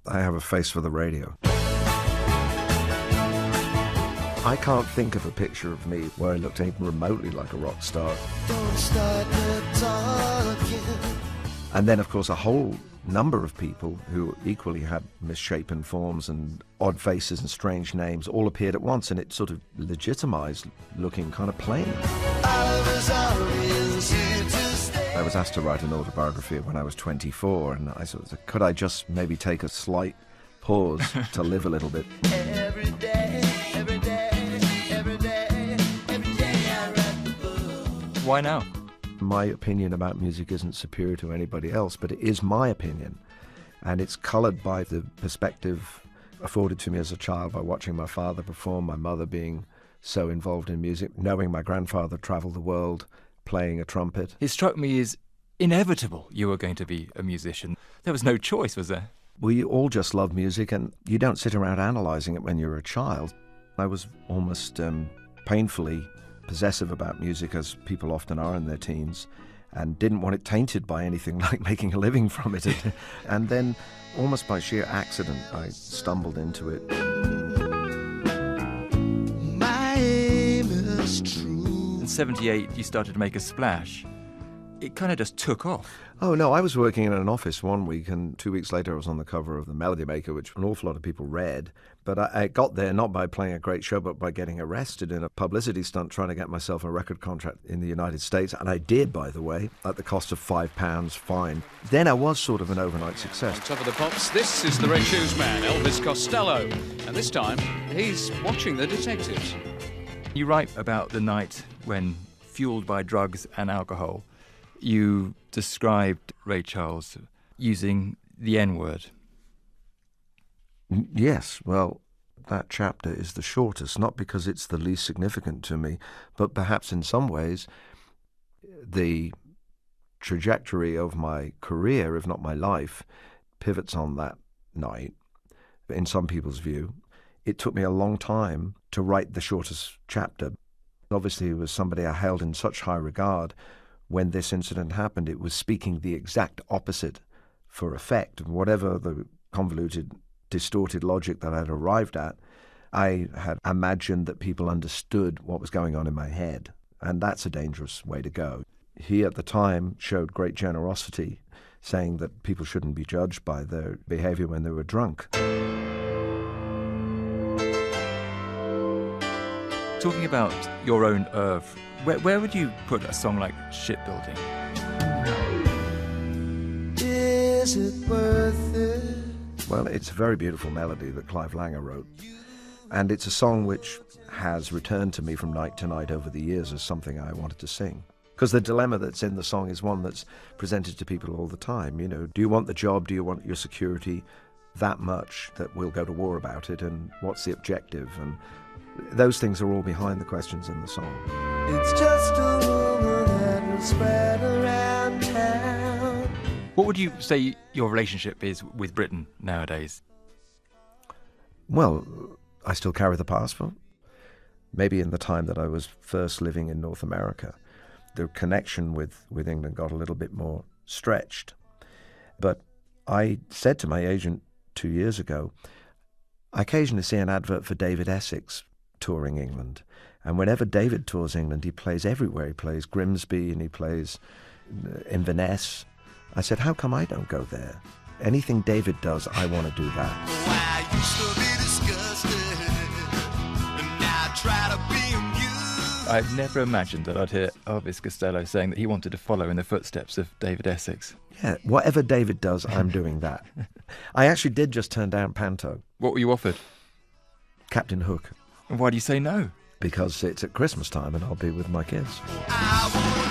I have a face for the radio. I can't think of a picture of me where I looked even remotely like a rock star. Don't start talking. And then, of course, a whole number of people who equally had misshapen forms and odd faces and strange names all appeared at once, and it sort of legitimized looking kind of plain. I was asked to write an autobiography when I was 24, and I sort of said, could I just maybe take a slight pause to live a little bit? Every day, every day, every day, every day I write the book. Why now? My opinion about music isn't superior to anybody else, but it is my opinion, and it's coloured by the perspective afforded to me as a child by watching my father perform, my mother being so involved in music, knowing my grandfather travelled the world playing a trumpet. It struck me as inevitable you were going to be a musician. There was no choice, was there? We all just love music, and you don't sit around analysing it when you're a child. I was almost painfully possessive about music, as people often are in their teens, and didn't want it tainted by anything like making a living from it. And then, almost by sheer accident, I stumbled into it. My aim is true. In 78, you started to make a splash. It kind of just took off. Oh, no, I was working in an office one week, and 2 weeks later I was on the cover of the Melody Maker, which an awful lot of people read. But I got there not by playing a great show, but by getting arrested in a publicity stunt trying to get myself a record contract in the United States. And I did, by the way, at the cost of £5 fine. Then I was sort of an overnight success. On top of the pops, this is the Red Shoes Man, Elvis Costello. And this time, he's watching the detectives. You write about the night when, fueled by drugs and alcohol, you described Ray Charles using the N-word. Yes, well, that chapter is the shortest, not because it's the least significant to me, but perhaps in some ways the trajectory of my career, if not my life, pivots on that night. In some people's view, it took me a long time to write the shortest chapter. Obviously, it was somebody I held in such high regard. When this incident happened, it was speaking the exact opposite for effect. Whatever the convoluted, distorted logic that I'd arrived at, I had imagined that people understood what was going on in my head, and that's a dangerous way to go. He, at the time, showed great generosity, saying that people shouldn't be judged by their behavior when they were drunk. Talking about your own oeuvre, where would you put a song like Shipbuilding? Is it worth it? Well, it's a very beautiful melody that Clive Langer wrote, and it's a song which has returned to me from night to night over the years as something I wanted to sing. Because the dilemma that's in the song is one that's presented to people all the time. You know, do you want the job? Do you want your security that much that we'll go to war about it? And what's the objective? And those things are all behind the questions in the song. It's just a rumor that will spread around town. What would you say your relationship is with Britain nowadays? Well, I still carry the passport. Maybe in the time that I was first living in North America, the connection with England got a little bit more stretched. But I said to my agent 2 years ago, I occasionally see an advert for David Essex touring England. And whenever David tours England, he plays everywhere. He plays Grimsby and he plays Inverness. I said, how come I don't go there? Anything David does, I want to do that. Why I used to be disgusted, and now I try to be amused. I've never imagined that I'd hear Elvis Costello saying that he wanted to follow in the footsteps of David Essex. Yeah, whatever David does, I'm doing that. I actually did just turn down Panto. What were you offered? Captain Hook. And why do you say no? Because it's at Christmas time and I'll be with my kids. I wanna